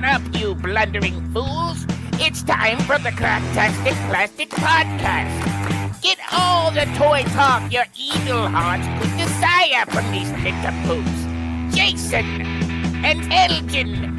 up, you blundering fools. It's time for the Cracktastic Plastic Podcast. Get all the toy talk your evil hearts could desire from these little Jason and Elgn.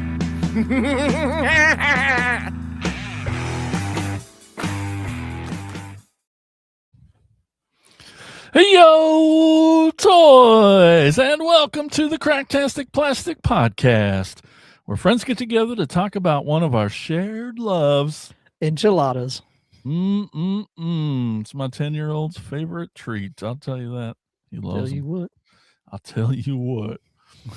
Hey yo, toys, and welcome to the Cracktastic Plastic Podcast, where friends get together to talk about one of our shared loves. Enchiladas. It's my 10-year-old's favorite treat. I'll tell you that. He loves them. I'll tell you what.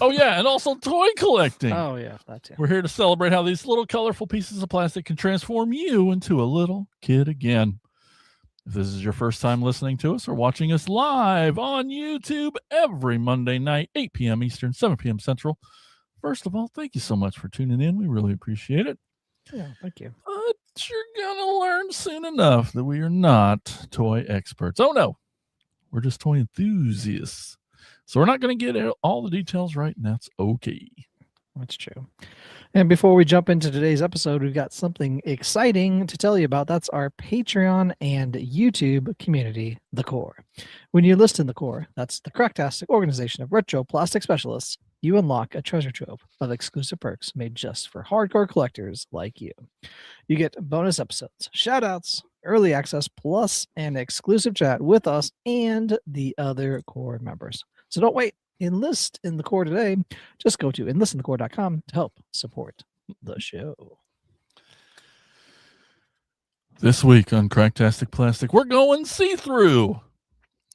Oh, yeah, and also toy collecting. Oh, yeah, that too. We're here to celebrate how these little colorful pieces of plastic can transform you into a little kid again. If this is your first time listening to us or watching us live on YouTube every Monday night, 8 p.m. Eastern, 7 p.m. Central, first of all, thank you so much for tuning in. We really appreciate it. Yeah, thank you. But you're going to learn soon enough that we are not toy experts. Oh, no. We're just toy enthusiasts. So we're not going to get all the details right, and that's okay. That's true. And before we jump into today's episode, we've got something exciting to tell you about. That's our Patreon and YouTube community, The Core. When you list in The Core, that's the Cracktastic organization of retro plastic specialists, you unlock a treasure trove of exclusive perks made just for hardcore collectors like you. You get bonus episodes, shout-outs, early access, plus an exclusive chat with us and the other Core members. So don't wait. Enlist in the Core today. Just go to enlistinthecore.com to help support the show. This week on Cracktastic Plastic, we're going see-through.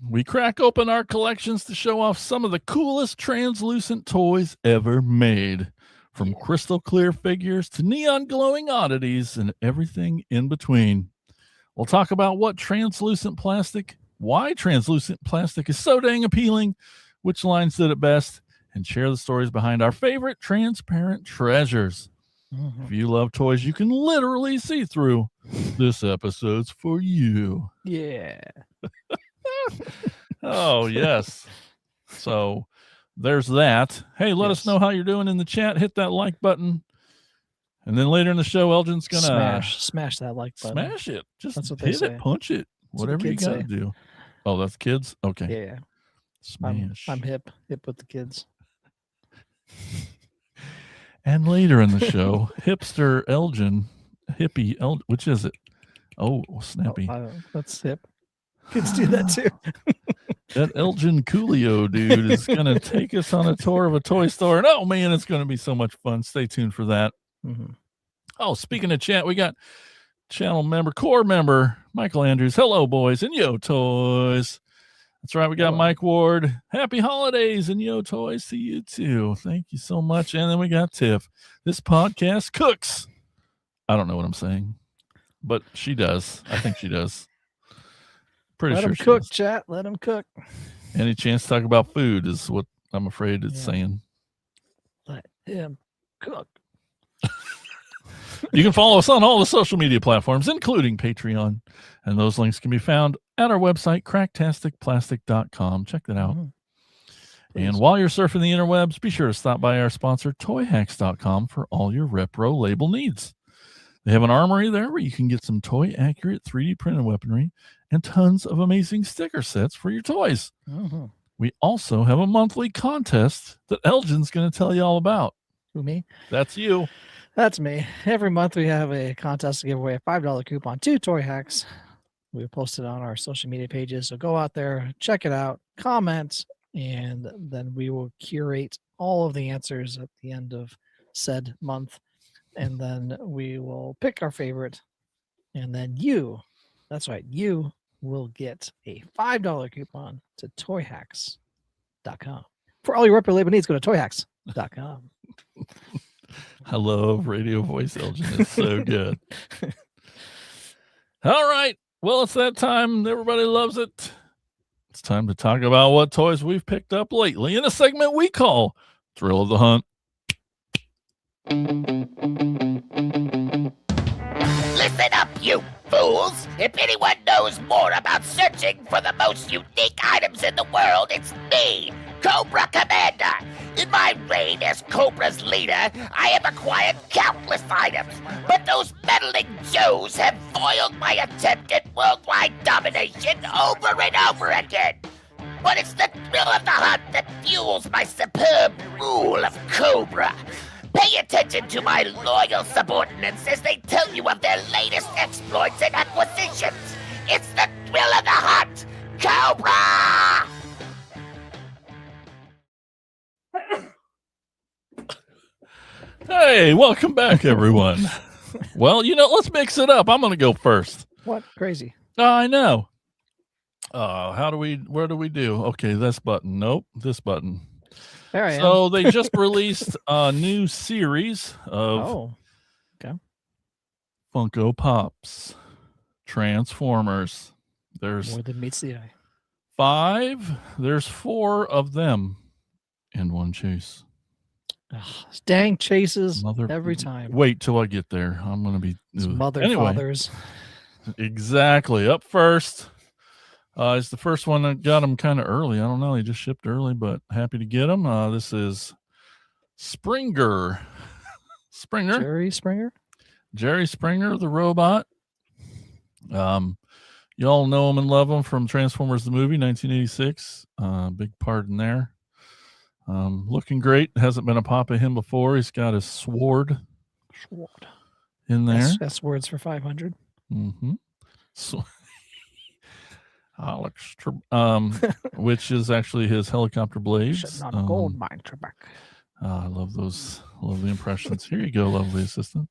We crack open our collections to show off some of the coolest translucent toys ever made, from crystal clear figures to neon glowing oddities and everything in between. We'll talk about why translucent plastic is so dang appealing, which lines did it best, and share the stories behind our favorite transparent treasures. If you love toys you can literally see through, this episode's for you. Yeah. Oh, yes. So there's that. Hey, let us know how you're doing in the chat. Hit that like button. And then later in the show, Elgin's going to smash that like button. Smash it. Just that's what hit they it, say. punch it, whatever you got to do. Oh, that's kids? Okay. Yeah. Smash. I'm hip with the kids. And later in the show, hipster hippie which is it? Oh, snappy. That's hip. Kids do that too. That Elgn Coolio dude is going to take us on a tour of a toy store. And oh, man, it's going to be so much fun. Stay tuned for that. Mm-hmm. Oh, speaking of chat, we got core member, Michael Andrews. Hello, boys and yo, toys. That's right. We got Mike Ward. Happy holidays and yo, toys to you too. Thank you so much. And then we got Tiff. This podcast cooks. I don't know what I'm saying, but she does. I think she does. Pretty sure. Let them cook, chat. Let them cook. Any chance to talk about food is what I'm afraid it's saying. Let him cook. You can follow us on all the social media platforms, including Patreon. And those links can be found at our website, cracktasticplastic.com. Check that out. And while you're surfing the interwebs, be sure to stop by our sponsor, toyhacks.com, for all your repro label needs. They have an armory there where you can get some toy-accurate 3D printed weaponry and tons of amazing sticker sets for your toys. We also have a monthly contest that Elgin's going to tell you all about. Who, me? That's you. That's me. Every month we have a contest to give away a $5 coupon to Toy Hacks. We post it on our social media pages. So go out there, check it out, comment, and then we will curate all of the answers at the end of said month. And then we will pick our favorite. And then that's right, you will get a $5 coupon to toyhacks.com. For all your repro label needs, go to toyhacks.com. I love radio voice, Elgin. It's so good. All right. Well, it's that time. Everybody loves it. It's time to talk about what toys we've picked up lately in a segment we call Thrill of the Hunt. Listen up, you fools! If anyone knows more about searching for the most unique items in the world, it's me, Cobra Commander! In my reign as Cobra's leader, I have acquired countless items, but those meddling Jews have foiled my attempt at worldwide domination over and over again. But it's the thrill of the hunt that fuels my superb rule of Cobra. Pay attention to my loyal subordinates as they tell you of their latest exploits and acquisitions. It's the thrill of the hunt, Cobra! Hey, welcome back, everyone. Well, let's mix it up. I'm going to go first. What? Crazy. I know. Where do we do? Okay, this button. Nope, this button. There I am. So they just released a new series of Funko Pops, Transformers. There's more than meets the eye. 5. There's 4 of them in one chase. Ugh, dang chases every time. Wait till I get there. I'm going to be fathers. Exactly. Up first. It's the first one that got them kind of early. I don't know. They just shipped early, but happy to get them. This is Springer. Jerry Springer? Jerry Springer, the robot. Y'all know him and love him from Transformers the movie, 1986. Big part in there. Looking great. Hasn't been a pop of him before. He's got his sword in there. That's words for 500. Mm-hmm. So, Alex, which is actually his helicopter blades. Not a gold mine, Trebek. I love those. Love the impressions. Here you go, lovely assistant.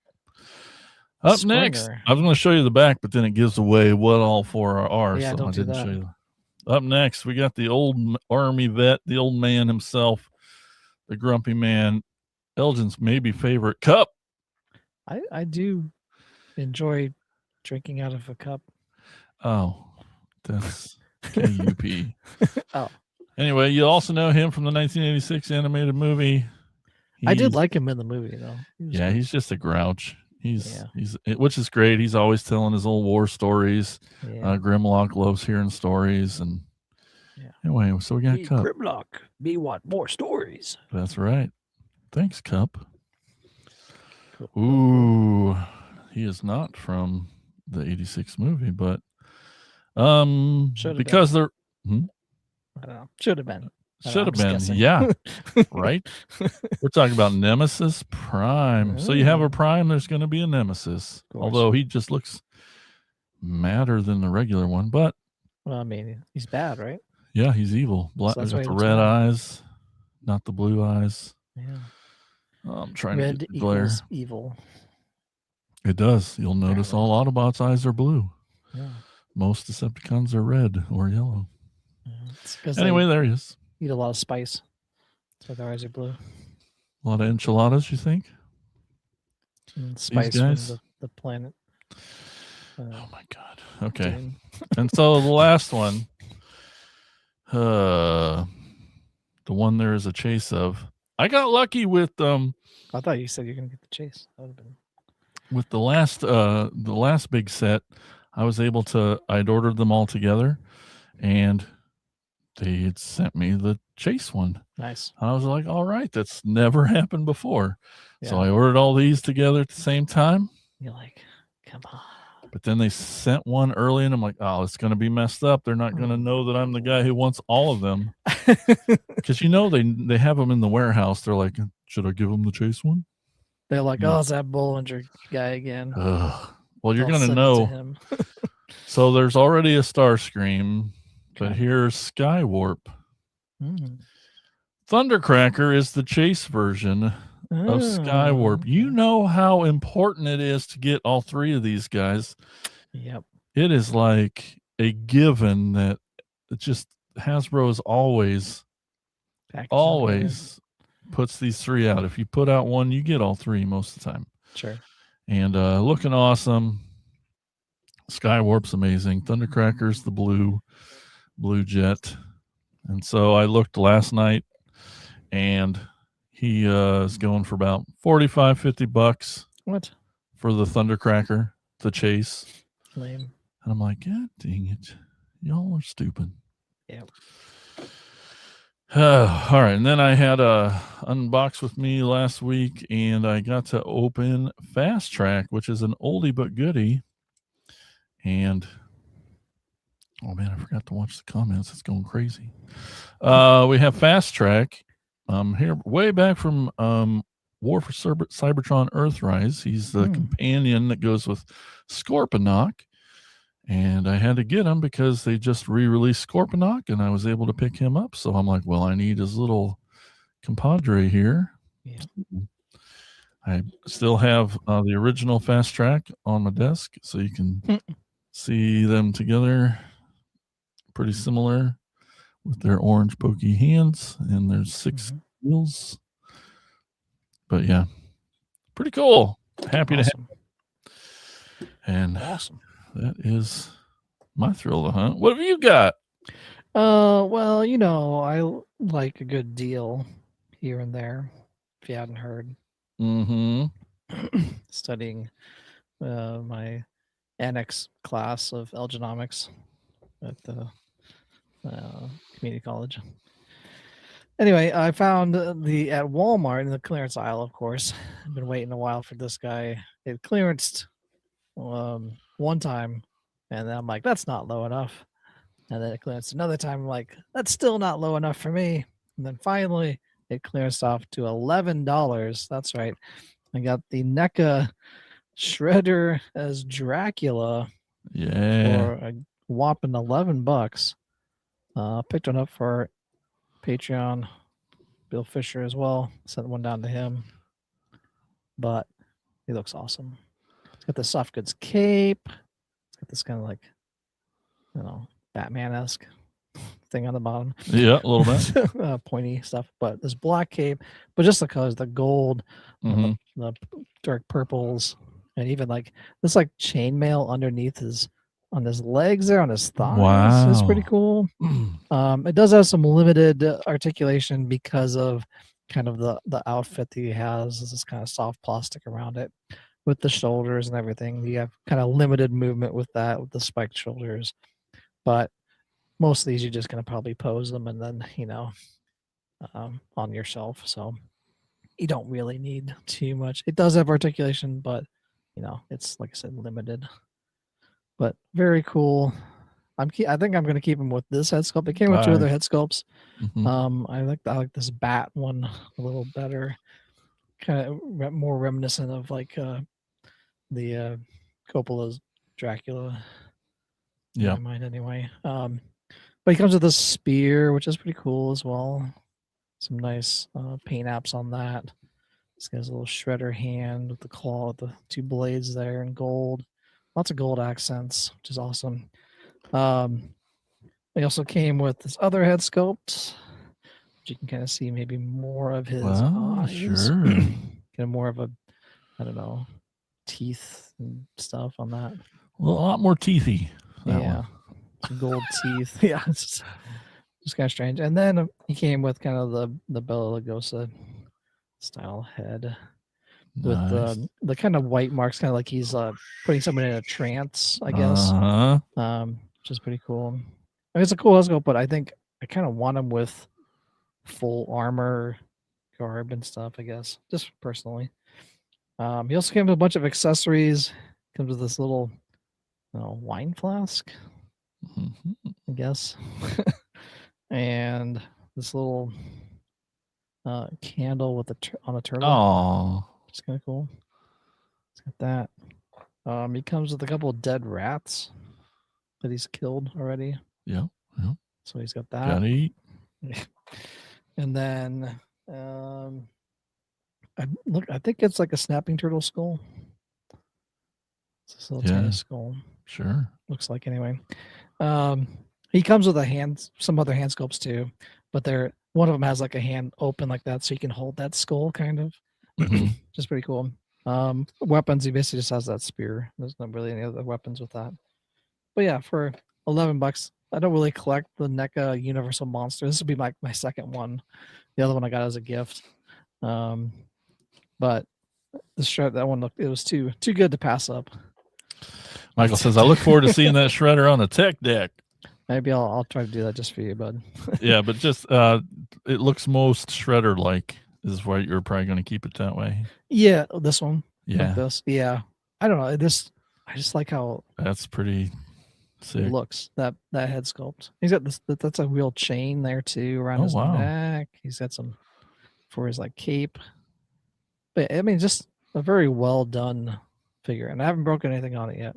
Up next, I was going to show you the back, but then it gives away what all 4 are. Yeah, so don't I do didn't that. show you. Up next, we got the old army vet, the old man himself, the grumpy man, Elgin's maybe favorite cup. I do enjoy drinking out of a cup. Oh, that's K-U-P. Oh. Anyway, you also know him from the 1986 animated movie. I did like him in the movie, though. He's just a grouch. Which is great. He's always telling his old war stories. Yeah. Grimlock loves hearing stories, and anyway, so we got Cup. Grimlock, me want more stories. That's right. Thanks, Cup. Cool. Ooh, he is not from the 86 movie, but because they're I don't know. Should have been. Should have been. Yeah. Right. We're talking about Nemesis Prime. So you have a Prime, there's going to be a Nemesis. Although he just looks madder than the regular one, but well, I mean, he's bad, right? Yeah, he's evil. Black, So got the red eyes, not the blue eyes. Yeah. I'm trying Red to get the glare. Evil. It does. You'll notice all Autobots' eyes are blue. Yeah. Most Decepticons are red or yellow. Yeah, anyway, there he is. Eat a lot of spice. So their eyes are blue. A lot of enchiladas, you think? And spice from the planet. Oh my God. Okay. And so the last one, the one there is a chase of. I got lucky with I thought you said you're gonna get the chase. That would have been with the last big set. I was able to. I'd ordered them all together, and they had sent me the chase one. Nice. I was like, all right, that's never happened before. Yeah. So I ordered all these together at the same time. You're like, come on. But then they sent one early, and I'm like, oh, it's going to be messed up. They're not going to know that I'm the guy who wants all of them. Because, they have them in the warehouse. They're like, should I give them the chase one? They're like, oh, it's that Bollinger guy again. Well, you're going to know. So there's already a Starscream, but here's Skywarp. Thundercracker is the chase version of Skywarp. You know how important it is to get all three of these guys. Yep. It is like a given that it just Hasbro is always puts these three out. If you put out one, you get all three most of the time. Sure. And looking awesome. Skywarp's amazing. Thundercracker's the blue jet. And so I looked last night, and he is going for about $45-50. What? For the Thundercracker, the chase. Lame. And I'm like, God dang it. Y'all are stupid. Yeah. All right, and then I had a unbox with me last week, and I got to open Fast Track, which is an oldie but goodie. And oh man, I forgot to watch the comments. It's going crazy. We have Fast Track here way back from War for Cybertron Earthrise. He's the companion that goes with Scorponok. And I had to get him because they just re-released Scorponok, and I was able to pick him up. So I'm like, well, I need his little compadre here. Yeah. I still have the original Fast Track on my desk, so you can see them together. Pretty similar with their orange pokey hands, and there's 6 wheels. But yeah, pretty cool. Happy to have him. And awesome. That is my thrill of the hunt. What have you got? Well, you know, I like a good deal here and there, if you hadn't heard. Studying my annex class of Elgnomics at the community college. Anyway, I found at Walmart in the clearance aisle, of course. I've been waiting a while for this guy. It clearanced one time, and then I'm like, that's not low enough. And then it clearanced another time. I'm like, that's still not low enough for me. And then finally, it clearanced off to $11. That's right. I got the NECA Shredder as Dracula. Yeah. For a whopping $11. Picked one up for Patreon. Bill Fisher as well. Sent one down to him. But he looks awesome. It's got the soft goods cape. It's got this kind of like, you know, Batman-esque thing on the bottom. Yeah, a little bit. Pointy stuff. But this black cape, but just the colors, the gold, the dark purples, and even like this like chainmail underneath on his legs there, on his thighs. Wow. It's pretty cool. It does have some limited articulation because of kind of the outfit that he has. This kind of soft plastic around it with the shoulders and everything. You have kind of limited movement with that, with the spiked shoulders. But most of these, you're just going to probably pose them and then, you know, on yourself. So you don't really need too much. It does have articulation, but, you know, it's, like I said, limited. But very cool. I think I'm going to keep him with this head sculpt. It came with 2 other head sculpts. I like this bat one a little better. Kind of more reminiscent of like the Coppola's Dracula. Yeah. In my mind anyway. But he comes with a spear, which is pretty cool as well. Some nice paint apps on that. This guy's a little shredder hand with the claw, with the 2 blades there in gold. Lots of gold accents, which is awesome. He also came with this other head sculpt, which you can kind of see maybe more of his eyes. Sure. Kind of more of a, I don't know, teeth and stuff on that. A lot more teethy. Yeah. Some gold teeth. Yeah. It's just kind of strange. And then he came with kind of the Bela Lugosi style head. With the kind of white marks, kind of like he's putting someone in a trance, I guess. Which is pretty cool. I mean, it's a cool head sculpt, but I think I kind of want him with full armor, garb, and stuff, I guess, just personally. He also came with a bunch of accessories. Comes with this little wine flask, I guess, and this little candle with on a turtle. Oh. It's kind of cool. It's got that. He comes with a couple of dead rats that he's killed already. Yeah. So he's got that. Gotta eat. And then I think it's like a snapping turtle skull. It's a little tiny skull. Sure. Looks like anyway. He comes with some other hand sculpts too, but one of them has like a hand open like that, so you can hold that skull kind of. Just pretty cool. Weapons, he basically just has that spear. There's not really any other weapons with that. But yeah, for $11, I don't really collect the NECA Universal Monster. This would be my second one. The other one I got as a gift. But that one it was too good to pass up. Michael says, I look forward to seeing that shredder on the tech deck. Maybe I'll try to do that just for you, bud. Yeah, but just it looks most shredder like is why you're probably going to keep it that way. Yeah, this one. Yeah, Like this. Yeah. I don't know. I just like how that's pretty sick. it looks. That head sculpt. He's got this. That's a real chain there too around Oh, his wow. neck. He's got some for his like cape. But I mean, just a very well done figure, and I haven't broken anything on it yet.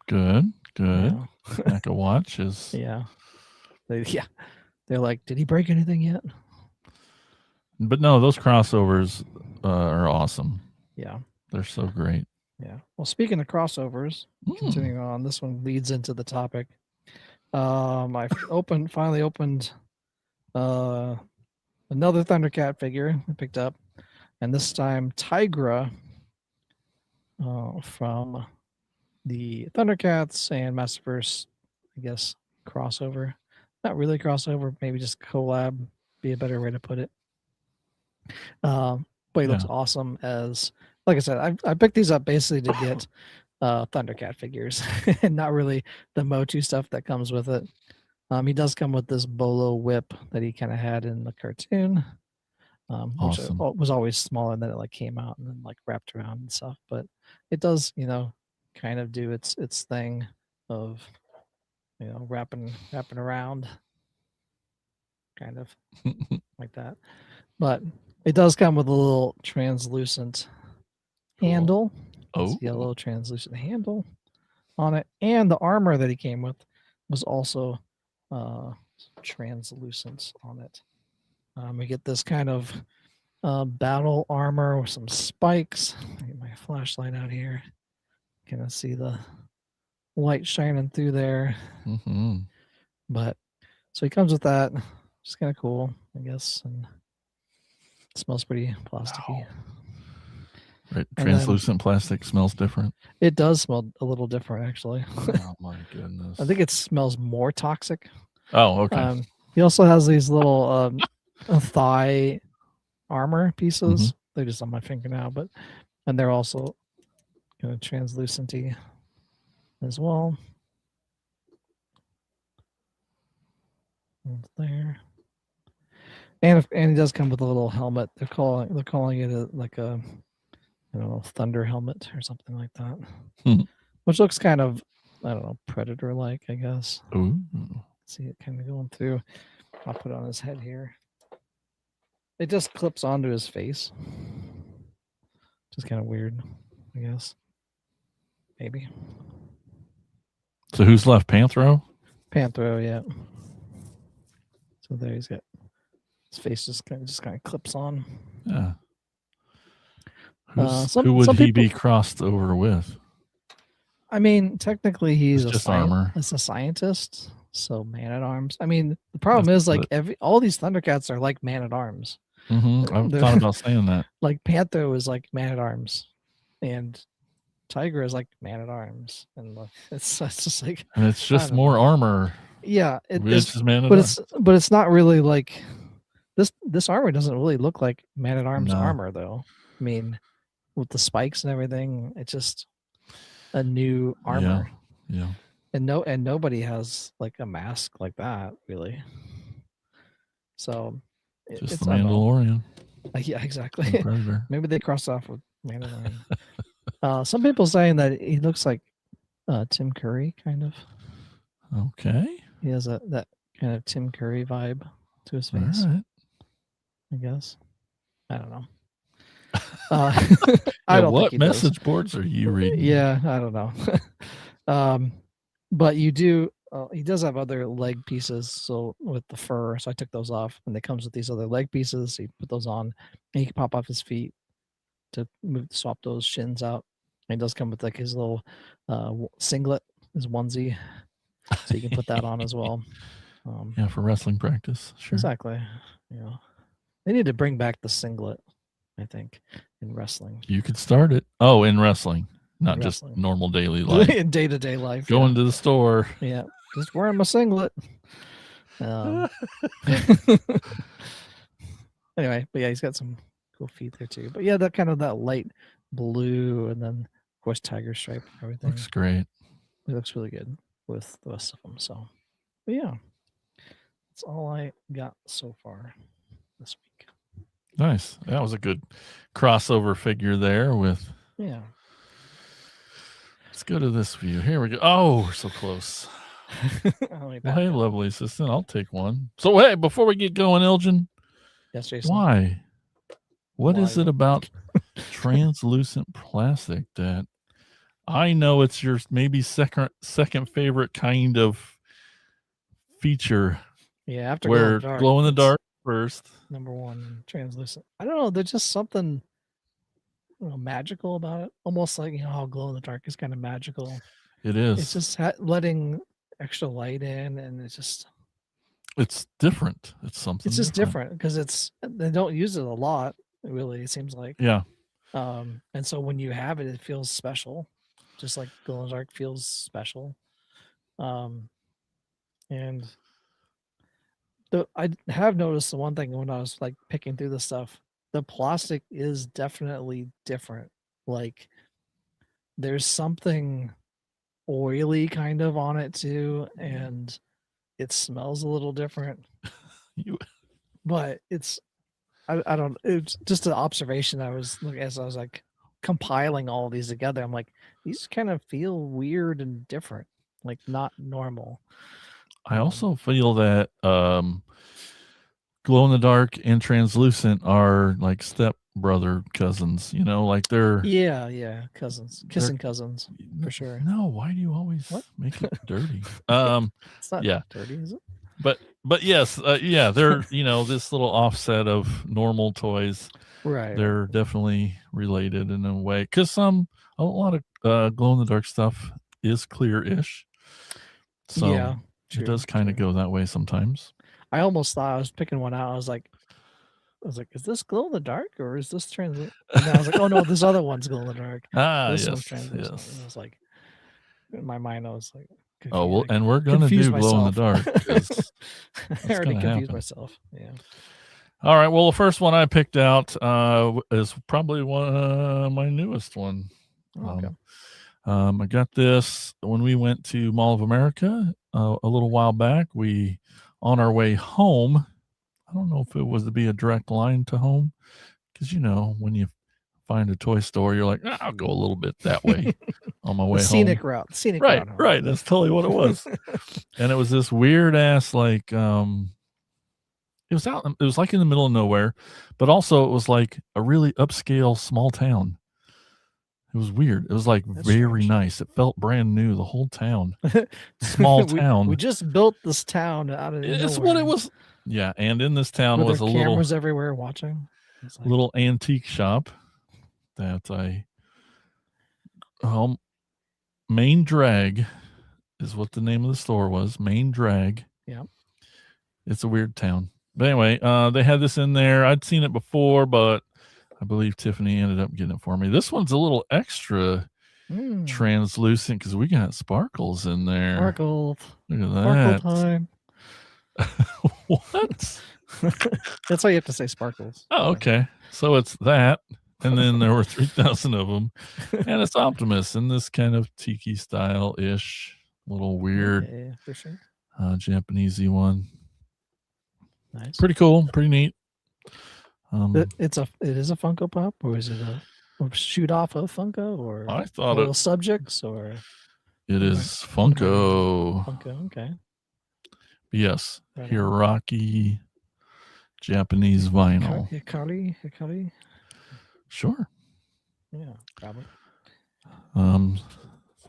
Good. Yeah. Like a watch is. Yeah. They're like, did he break anything yet? But no, those crossovers are awesome. Yeah. They're so great. Yeah. Well, speaking of crossovers, continuing on, this one leads into the topic. I finally opened another Thundercat figure I picked up, and this time Tigra from the Thundercats and Masterverse, I guess, crossover. Not really crossover, maybe just collab, be a better way to put it. But he looks awesome as, like I said, I picked these up basically to get Thundercat figures and not really the Motu stuff that comes with it. He does come with this bolo whip that he kind of had in the cartoon, which was always smaller, and then it like came out and then like wrapped around and stuff. But it does, kind of do its thing of, wrapping around, kind of like that. But it does come with a little translucent handle. Oh, See a little translucent handle on it, and the armor that he came with was also translucent on it. We get this kind of battle armor with some spikes. Get my flashlight out here. Kind of see the light shining through there. Mm-hmm. But so he comes with that. It's kind of cool, I guess, and it smells pretty plasticky. Wow. Right, translucent plastic smells different. It does smell a little different, actually. Oh my goodness! I think it smells more toxic. Oh, okay. He also has these little thigh armor pieces. Mm-hmm. They're just on my finger now, and they're also translucenty as well. There, and he does come with a little helmet. They're calling it like a thunder helmet or something like that, which looks kind of, I don't know, predator like, I guess. Ooh. See it kind of going through. I'll put it on his head here. It just clips onto his face. Just kind of weird, I guess. Maybe. So who's left? Panthro? Panthro, yeah. So there he's got his face just kind of clips on. Yeah. Who would he be crossed over with? I mean, technically he's just armor. It's a scientist, so Man-at-Arms. I mean, the problem is like all these Thundercats are like Man-at-Arms. Mm-hmm. I thought about saying that. Like Panther is like Man-at-Arms, and Tiger is like Man-at-Arms, and it's just like, and it's just more armor. Yeah, it's just Man-at-Arms. But it's not really like this armor doesn't really look like Man-at-Arms armor though. I mean, with the spikes and everything, it's just a new armor. Yeah. And nobody has like a mask like that, really. So it's the Mandalorian. Yeah, exactly. Maybe they cross off with Mandalorian. Some people saying that he looks like Tim Curry, kind of. Okay. He has that kind of Tim Curry vibe to his face. All right. I guess. I don't know. I don't what message boards are you reading? Yeah, I don't know. But you do. He does have other leg pieces, so with the fur. So I took those off, and it comes with these other leg pieces. So you put those on, and he can pop off his feet to swap those shins out. And he does come with like his little singlet, his onesie, so you can put that on as well. Yeah, for wrestling practice. Sure. Exactly. Yeah, they need to bring back the singlet, I think, in wrestling. You could start it. Oh, in wrestling. Not just normal daily life. In day-to-day life. Going to the store. Yeah. Just wearing my singlet. Anyway, but yeah, he's got some cool feet there too. But yeah, that light blue, and then of course tiger stripe and everything. Looks great. It looks really good with the rest of them. So But yeah, that's all I got so far this week. Nice. That was a good crossover figure there with. Yeah. Let's go to this view. Here we go. Oh, we're so close. Well, hey, lovely assistant. I'll take one. So, hey, before we get going, Elgin, Yes, Jason. why? What is it about translucent plastic that I know it's your maybe second favorite kind of feature? Yeah, after where glow in the dark first. Number one, translucent. I don't know. There's just something magical about it. Almost like how glow in the dark is kind of magical. It is. It's just letting extra light in, and it's different. It's something. It's just different because they don't use it a lot. Really, it seems like. Yeah. And so when you have it, it feels special, just like glow in the dark feels special. And I have noticed the one thing when I was like picking through the stuff, the plastic is definitely different. Like there's something oily kind of on it too, and it smells a little different. But it's I don't. It's just an observation. I was looking as I was like compiling all of these together. I'm like, these kind of feel weird and different, like not normal. I also feel that glow in the dark and translucent are like step brother cousins. Like they're cousins, kissing cousins for sure. No, why do you always make it dirty? It's not dirty, is it? But yes, they're this little offset of normal toys. Right. They're definitely related in a way because a lot of glow in the dark stuff is clear-ish. So it does kind of go that way sometimes. I almost thought I was picking one out. I was like, is this glow in the dark or is this translucent? And I was like, oh no, this other one's glow in the dark. This one's translucent. Yes. I was like, in my mind, I was like, oh well, and we're gonna do glow in the dark. I already confused myself. Yeah. All right. Well, the first one I picked out is probably my newest one. Okay. I got this when we went to Mall of America a little while back. On our way home, I don't know if it was to be a direct line to home, because when you find a toy store, you're like, I'll go a little bit that way on my way home. Scenic route. Right. That's totally what it was. And it was this weird ass like it was like in the middle of nowhere, but also it was like a really upscale small town. It was weird. It was like very nice. It felt brand new. The whole town, small town. We just built this town out of nowhere. It's what it was. Yeah, and in this town was a cameras everywhere watching. Little antique shop that Main Drag is what the name of the store was. Main Drag. Yeah. It's a weird town. But anyway, they had this in there. I'd seen it before, but I believe Tiffany ended up getting it for me. This one's a little extra translucent because we got sparkles in there. Sparkle. Look at that. Sparkle time. What? That's why you have to say sparkles. Oh, okay. So it's that. And then there were 3,000 of them. And it's Optimus in this kind of tiki style-ish, little weird for sure. Japanesey one. Nice. Pretty cool. Pretty neat. It is a Funko Pop, or is it a shoot off of Funko, or I thought it subjects, or it is Funko. Funko, okay. Yes, Hiraki Japanese vinyl. Hikari. Sure. Yeah, probably.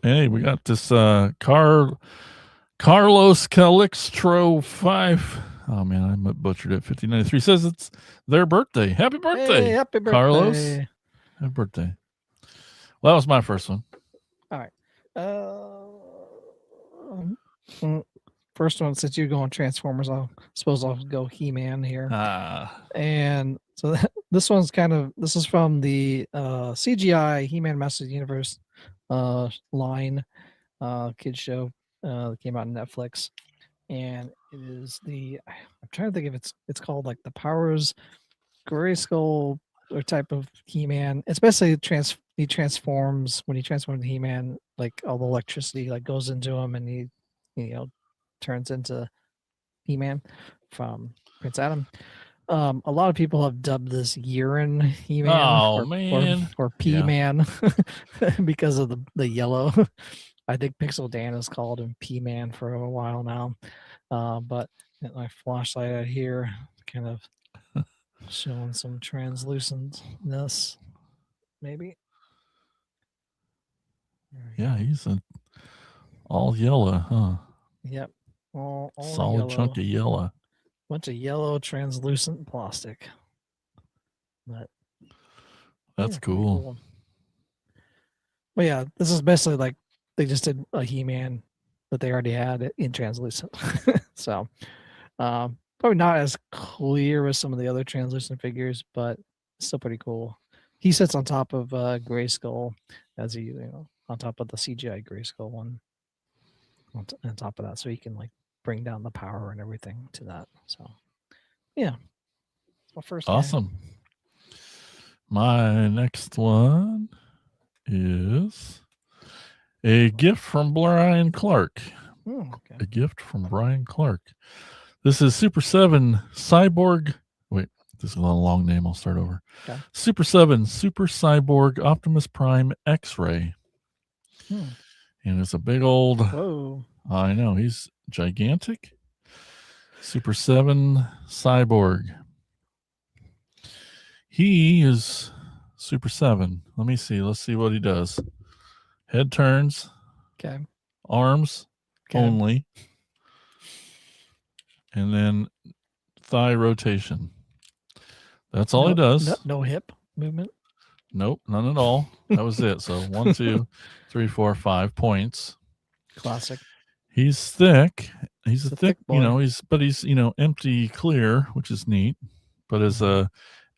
Hey, we got this Carlos Calixtro 5. Oh man, I butchered it. 5093 says it's their birthday. Happy birthday. Hey, happy birthday, Carlos. Happy birthday. Well, that was my first one. All right. First one, since you're going Transformers, I'll go He-Man here. And so this is from the CGI He-Man Masters of the Universe line kids show that came out on Netflix. And it is I'm trying to think if it's called like the Powers Grayskull or type of He-Man. It's basically he transforms when he transforms to He-Man, like all the electricity like goes into him, and he turns into He-Man from Prince Adam. A lot of people have dubbed this urine He-Man Oh, man. or P-Man because of the yellow. I think Pixel Dan has called him P-Man for a while now. But my flashlight out here kind of showing some translucentness, maybe. Yeah, he's all yellow, huh? Yep. All Solid yellow. chunk of yellow. Bunch of yellow translucent plastic. But That's yeah, pretty cool. Well, yeah, this is basically like they just did a He-Man that they already had in translucent. So probably not as clear as some of the other translucent figures, but still pretty cool. He sits on top of Grayskull as he, on top of the CGI Grayskull one. On top of that, so he can like bring down the power and everything to that. So yeah, it's my first guy. Awesome. My next one is a gift from Brian Clark. Oh, okay. A gift from Brian Clark. This is Super 7 Cyborg. Wait, this is a long name. I'll start over. Okay. Super 7 Super Cyborg Optimus Prime X-Ray. And it's a big old. Whoa. I know, he's gigantic. Super 7 Cyborg. He is Super 7. Let me see. Let's see what he does. Head turns. Okay. Arms only. And then thigh rotation. That's all he does. No hip movement? Nope, none at all. That was it. So 1, 2, 3, 4, 5 points. Classic. He's thick. He's a thick, boy. he's empty clear, which is neat. But as a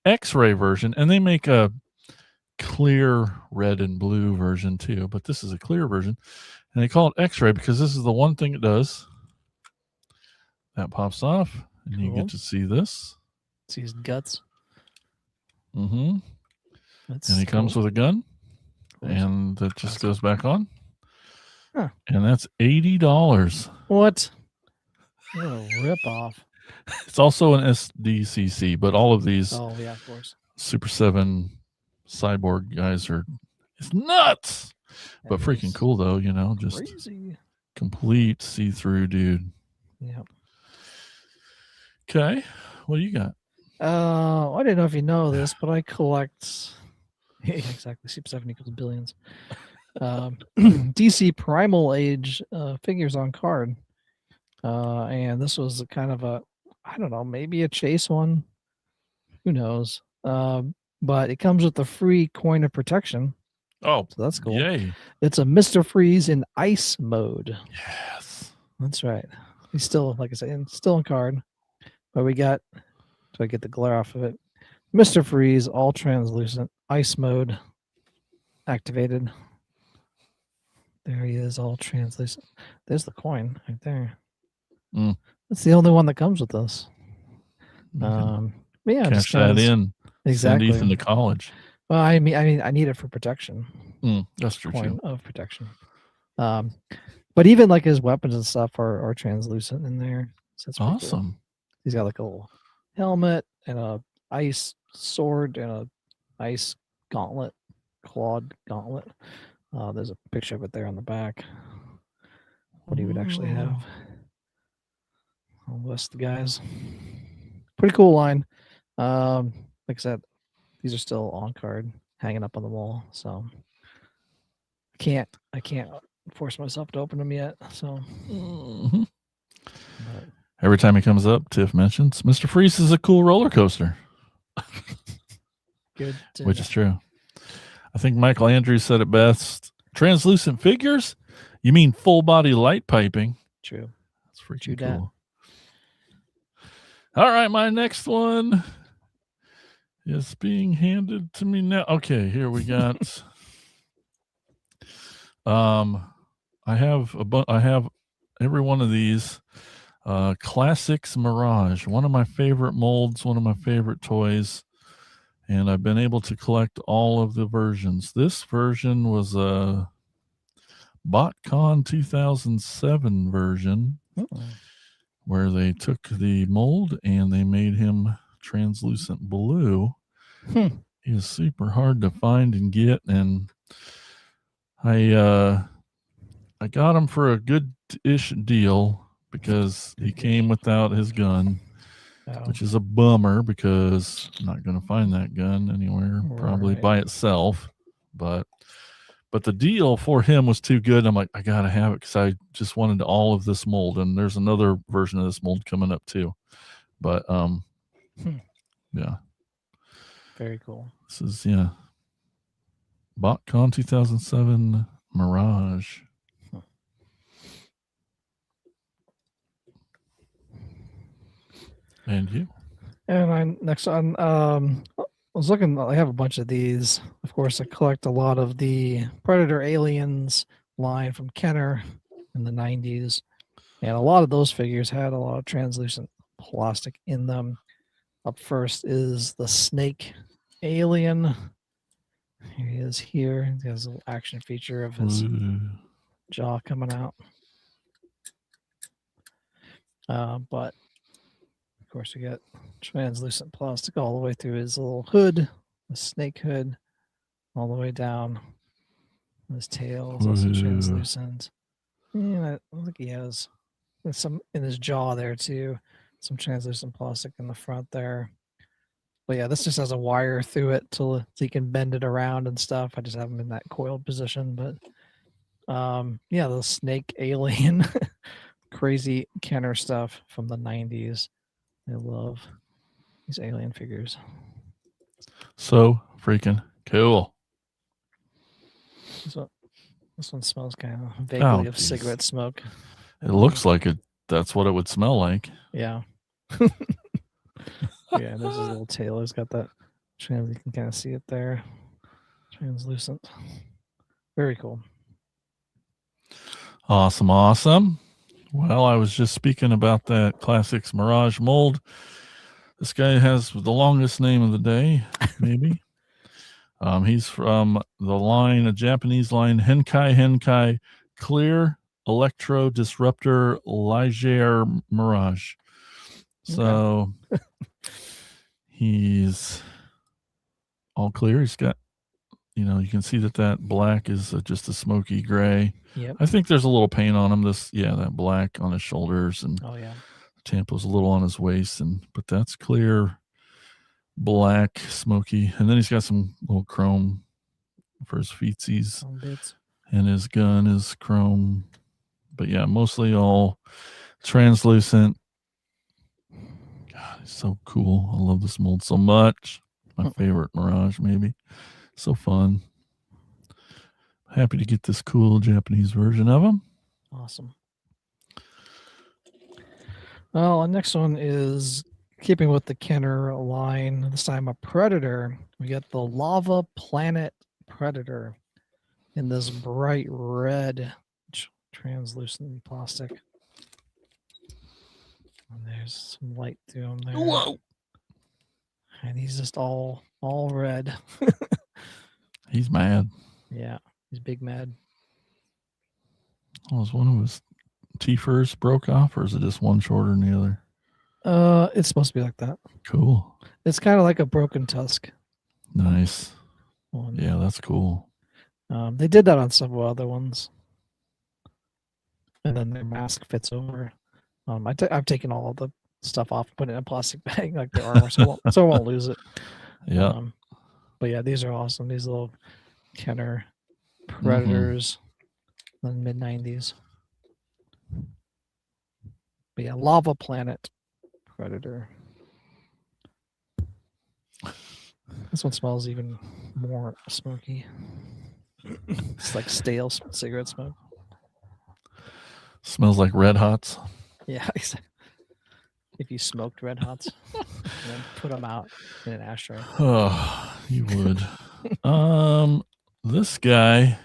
X-ray version, and they make a clear red and blue version too, but this is a clear version. And they call it X-ray because this is the one thing it does. That pops off, and you get to see this. See his guts. Mm-hmm. And he comes with a gun, and that just goes back on. Huh. And that's $80. What? What a rip-off. It's also an SDCC, but all of these of course. Super 7 Cyborg guys it's nuts. But freaking cool, though, just crazy. Complete see-through dude. Yep. Okay. What do you got? I didn't know if you know this, but I collect exactly Super 7 equals billions. DC Primal Age figures on card. And this was kind of I don't know, maybe a chase one. Who knows? But it comes with a free coin of protection. Oh, so that's cool. Yay. It's a Mr. Freeze in ice mode. Yes. That's right. He's still, like I said, still in card. But we got, so I get the glare off of it. Mr. Freeze, all translucent, ice mode activated. There he is, all translucent. There's the coin right there. That's the only one that comes with this. But yeah, cash that in. Exactly. Send Ethan to college. Well, I mean, I need it for protection. That's true coin too. Of protection. But even like his weapons and stuff are translucent in there. So that's awesome. Cool. He's got like a little helmet and a ice sword and a ice gauntlet, clawed gauntlet. There's a picture of it there on the back. What he would actually have. I'll list the guys. Pretty cool line. Like I said, these are still on card, hanging up on the wall. So I can't force myself to open them yet. So every time he comes up, Tiff mentions Mr. Freeze is a cool roller coaster. Good. Which is true. I think Michael Andrews said it best. Translucent figures? You mean full body light piping? True. That's freaking cool. All right, my next one is being handed to me now. Okay, here we got. I have every one of these. Classics Mirage, one of my favorite molds, one of my favorite toys, and I've been able to collect all of the versions. This version was a BotCon 2007 version. where they took the mold and they made him translucent blue. He is super hard to find and get, and I got him for a good-ish deal because he came without his gun, which is a bummer because I'm not going to find that gun anywhere, probably by itself. But the deal for him was too good. I'm like, I got to have it because I just wanted all of this mold, and there's another version of this mold coming up too. But yeah. Very cool. This is, BotCon 2007 Mirage. And you? And next on, I was looking, I have a bunch of these. Of course, I collect a lot of the Predator Aliens line from Kenner in the 90s. And a lot of those figures had a lot of translucent plastic in them. Up first is the Snake Alien. Here he is here. He has a little action feature of his jaw coming out. But of course, we got translucent plastic all the way through his little hood, the snake hood, all the way down. His tail is also translucent. And I think he has some in his jaw there too. Some translucent plastic in the front there. But yeah, this just has a wire through it so you can bend it around and stuff. I just have him in that coiled position. But yeah, the Snake Alien, crazy Kenner stuff from the 90s. I love these alien figures. So freaking cool. This one smells kind of vaguely of cigarette smoke. It looks like it. That's what it would smell like. Yeah. Yeah, there's his little tail. He's got that you can kind of see it there. Translucent. Very cool. Awesome. Well, I was just speaking about that Classics Mirage mold. This guy has the longest name of the day, maybe. He's from a Japanese line, Henkai Clear Electro Disruptor Ligier Mirage. So he's all clear. He's got, you can see that black is just a smoky gray. Yep. I think there's a little paint on him. That black on his shoulders, and the Tampo's a little on his waist, but that's clear, black, smoky, and then he's got some little chrome for his feetsies, and his gun is chrome. But yeah, mostly all translucent. God, it's so cool. I love this mold so much. My favorite Mirage, maybe. So fun. Happy to get this cool Japanese version of him. Awesome. Well, the next one is keeping with the Kenner line. This time a Predator. We got the Lava Planet Predator in this bright red translucent plastic. And there's some light through him there. Whoa! And he's just all red. He's mad. Yeah, he's big mad. Was one of his T-furs broke off, or is it just one shorter than the other? It's supposed to be like that. Cool. It's kind of like a broken tusk. Nice. One. Yeah, that's cool. They did that on several other ones. And then their mask fits over. I've taken all the stuff off and put it in a plastic bag like the armor, so I won't lose it. Yeah. But yeah, these are awesome. These little Kenner Predators in the mid-90s. But yeah, Lava Planet Predator. This one smells even more smoky. It's like stale cigarette smoke. Smells like Red Hots. Yeah, exactly. If you smoked Red Hots and then put them out in an ashtray. Oh, you would. This guy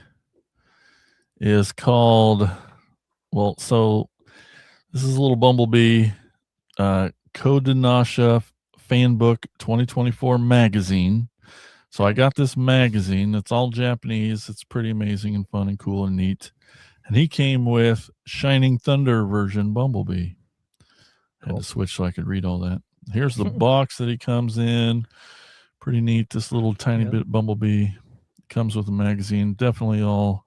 is called, so this is a little Bumblebee Kodinasha Fanbook 2024 magazine. So I got this magazine. It's all Japanese. It's pretty amazing and fun and cool and neat. And he came with Shining Thunder version Bumblebee. Had Cool. to switch so I could read all that. Here's the box that he comes in. Pretty neat. This little tiny bit Bumblebee comes with a magazine. Definitely all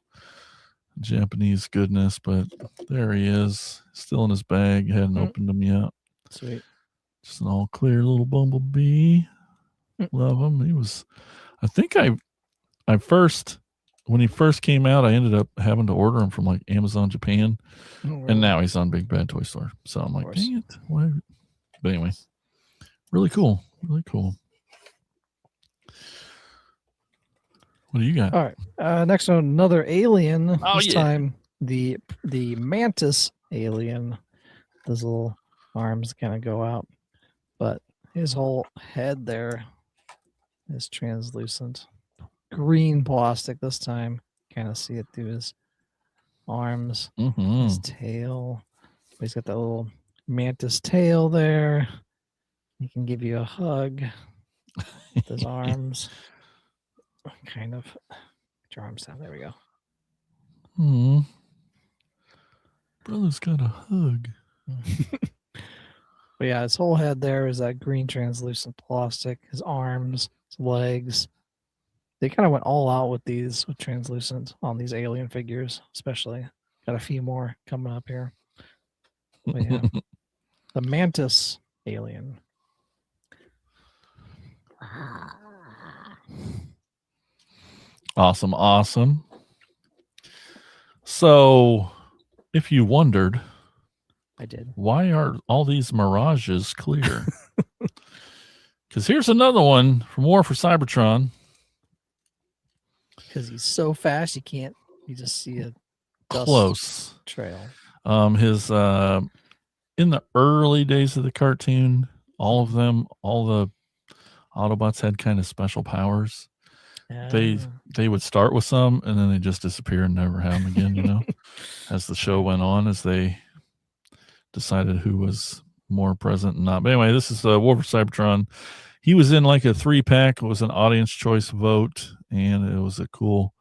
Japanese goodness, but there he is. Still in his bag. Hadn't opened him yet. Sweet. Just an all clear little Bumblebee. Love him. He was, I think when he first came out, I ended up having to order him from like Amazon Japan. Oh, really? And now he's on Big Bad Toy Store. So I'm like, dang it. Why? But anyway, really cool. Really cool. What do you got? All right. Next one, another alien. Oh, this time the mantis alien. Those little arms kind of go out, but his whole head there is translucent. Green plastic this time. Kind of see it through his arms, his tail. He's got that little mantis tail there. He can give you a hug with his arms. Kind of. Get your arms down. There we go. Brother's got a hug. But yeah, his whole head there is that green translucent plastic. His arms, his legs. They kind of went all out with these with translucent on these alien figures, especially. Got a few more coming up here. But yeah, the mantis alien. Awesome. So, if you wondered, I did. Why are all these mirages clear? Because here's another one from War for Cybertron. Because he's so fast, you just see a close trail. His in the early days of the cartoon, all the Autobots had kind of special powers. They would start with some and then they just disappear and never have them again, as the show went on, as they decided who was more present and not. But anyway, this is War for Cybertron. He was in like a 3-pack. It was an audience choice vote, and it was a cool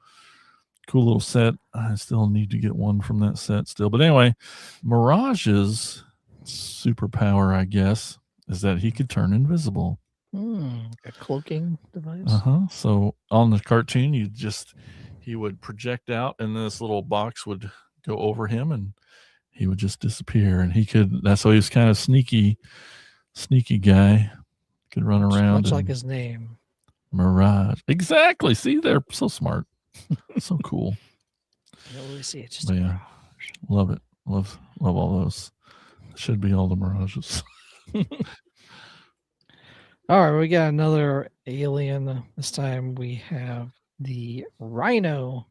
little set. I still need to get one from that set still. But anyway, Mirage's superpower, I guess, is that he could turn invisible. A cloaking device. So on the cartoon, he would project out, and this little box would go over him, and he would just disappear. And that's why he was kind of sneaky guy. Could run around. Much like his name. Mirage. Exactly. See, they're so smart. So cool. You don't really see it. Just love it. Love all those. Should be all the Mirages. All right, we got another alien. This time we have the Rhino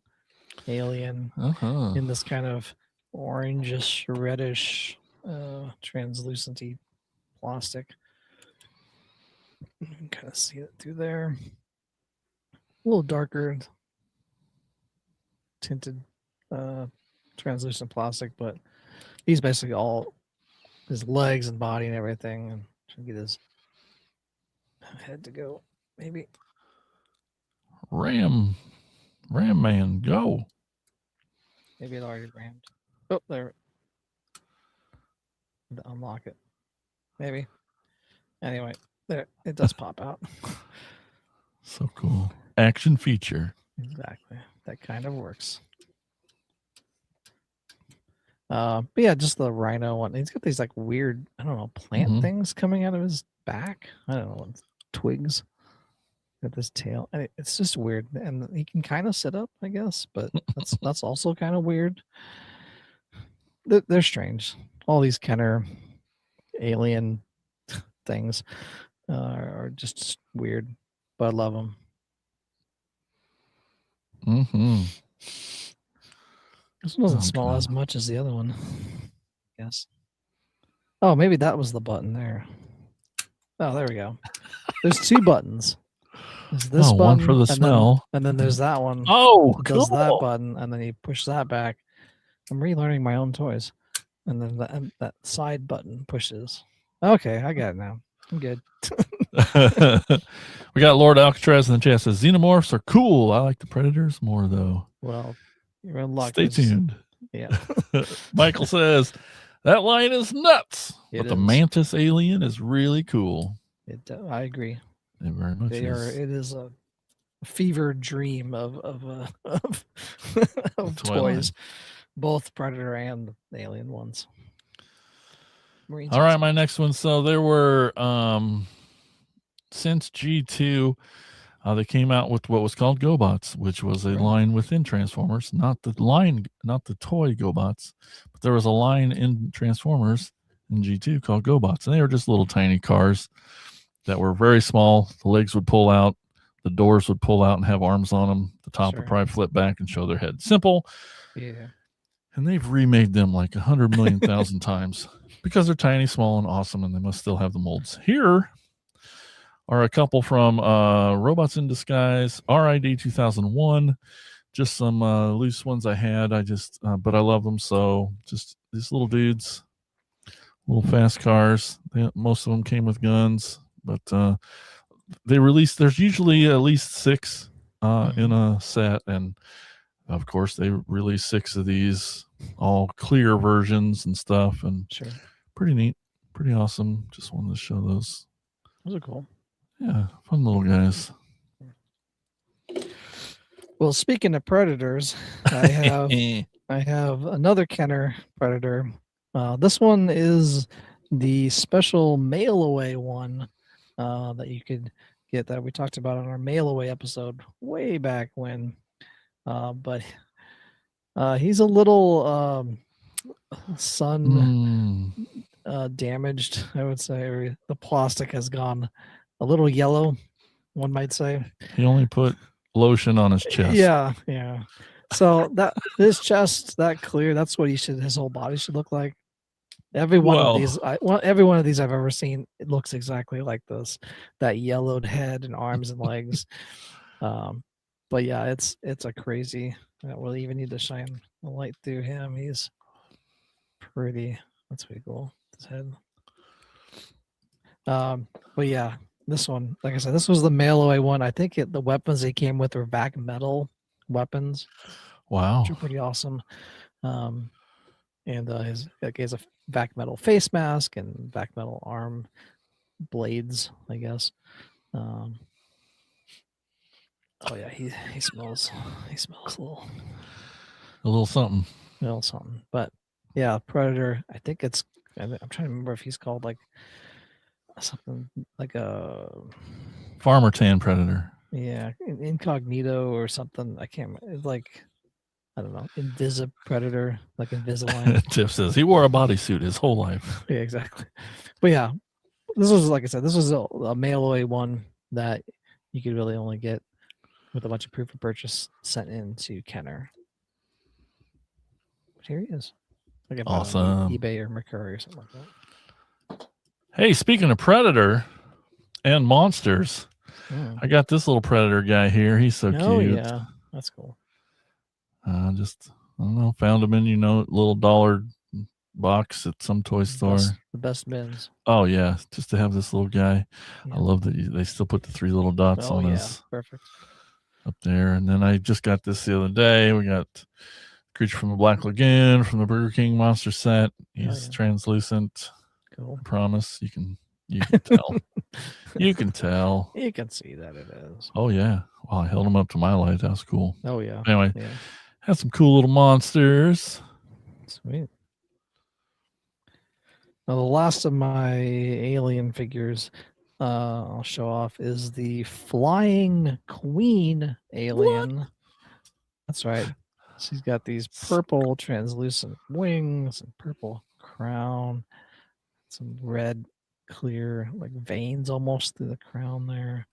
alien in this kind of orangish, reddish, translucenty plastic. You can kind of see it through there. A little darker tinted translucent plastic, but he's basically all his legs and body and everything. And trying to get his head to go, maybe. Ram Man, go. Maybe it already rammed. Oh, there. To unlock it. Maybe. Anyway, there it does pop out. So cool. Action feature. Exactly. That kind of works. But yeah, just the Rhino one. He's got these like weird, I don't know, plant things coming out of his back. I don't know, twigs. Got this tail, and it's just weird. And he can kind of sit up, I guess, but that's also kind of weird. They're strange. All these kind of alien things are just weird, but I love them. This one doesn't smell as much as the other one. Yes. Oh, maybe that was the button there. Oh, there we go. There's 2 buttons. There's this button, one for the smell, and then there's that one. Oh, cool. Does that button, and then you push that back. I'm relearning my own toys. And then that side button pushes. Okay, I got it now. I'm good. We got Lord Alcatraz in the chat. Says xenomorphs are cool. I like the Predators more though. Well, you're in luck. Stay tuned. Yeah. Michael says that line is nuts, It but the is. mantis alien is really cool. I agree. It very much They are. is. It is a fever dream of of toy toys, line. both Predator and the Alien ones. Marines All right, also. my next one. So there were since G2, they came out with what was called GoBots, which was a Right. line within Transformers, not the toy GoBots, but there was a line in Transformers in G2 called GoBots, and they were just little tiny cars that were very small. The legs would pull out, the doors would pull out and have arms on them. The top would probably flip back and show their head. Simple. Yeah. And they've remade them like 100 million thousand times because they're tiny, small, and awesome, and they must still have the molds. Here are a couple from Robots in Disguise, RID 2001. Just some loose ones I had. But I love them. So just these little dudes, little fast cars. Most of them came with guns, but they released. There's usually at least 6 in a set, and of course they released 6 of these, all clear versions and stuff, and pretty neat, pretty awesome. Just wanted to show those. Those are cool. Yeah, fun little guys. Well, speaking of Predators, I have another Kenner Predator. This one is the special mail away one that you could get, that we talked about on our mail away episode way back when. But he's a little sun damaged, I would say. The plastic has gone a little yellow, one might say. He only put lotion on his chest. Yeah. So that his chest, that clear, that's what his whole body should look like. Every one of these I've ever seen, it looks exactly like this. That yellowed head and arms and legs. But yeah, it's a crazy. We'll even need to shine the light through him. He's pretty. That's pretty cool. His head. But yeah, this one, like I said, this was the mail away one. I think the weapons they came with were vac metal weapons. Wow, which are pretty awesome. And he has a vac metal face mask and vac metal arm blades, I guess. Oh yeah, he smells. He smells a little something. But yeah, Predator. I think I'm trying to remember if he's called like something like a Farmer Tan Predator. Yeah, Incognito or something. I can't remember. It's like, I don't know, Predator, like Invisalign. Tiff says he wore a bodysuit his whole life. Yeah, exactly. But yeah, this was, like I said, this was a mail away one that you could really only get with a bunch of proof of purchase sent in to Kenner. But here he is. Awesome. eBay or Mercari or something like that. Hey, speaking of Predator and monsters, I got this little Predator guy here. He's so cute. Oh yeah, that's cool. I don't know, found him in little dollar box at some toy store. The best bins. Oh yeah, just to have this little guy. Yeah. I love that they still put the 3 little dots on his perfect up there. And then I just got this the other day. We got Creature from the Black Lagoon from the Burger King monster set. He's translucent. Cool. I promise you can tell. You can tell. You can see that it is. Oh yeah. Well, I held him up to my light. That was cool. Oh yeah. Anyway, had some cool little monsters. Sweet. Now the last of my alien figures I'll show off is the Flying Queen alien. What? That's right. She's got these purple translucent wings and purple crown, some red clear like veins almost through the crown there.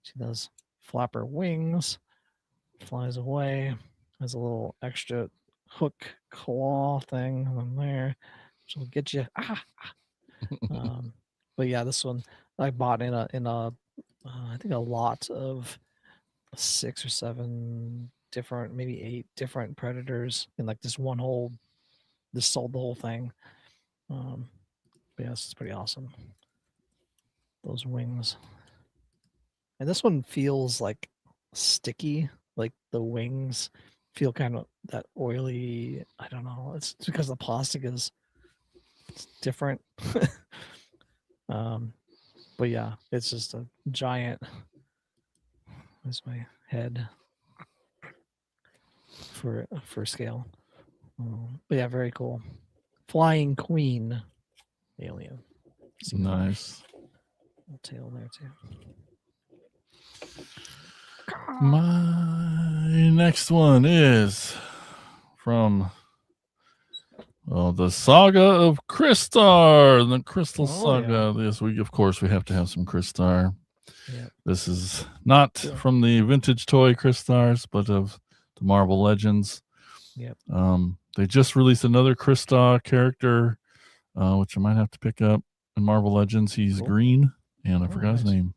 She does flap her wings, flies away, has a little extra hook claw thing on there. She'll get you. But yeah, this one I bought in a I think a lot of 6 or 7 different, maybe 8 different Predators in like this one whole. This sold the whole thing. But yeah, this is pretty awesome. Those wings. And this one feels like sticky, like the wings feel kind of that oily. I don't know. It's because the plastic is different. But yeah, it's just a giant. Where's my head for scale? But yeah, very cool. Flying Queen alien. Nice. Tail there too. My next one is from the Saga of Crystar, the Crystal Saga. This week, of course, we have to have some Crystar. Yep. This is not from the vintage toy Crystars, but of the Marvel Legends. Yep. They just released another Crystar character, which I might have to pick up in Marvel Legends. He's green, and I forgot his name.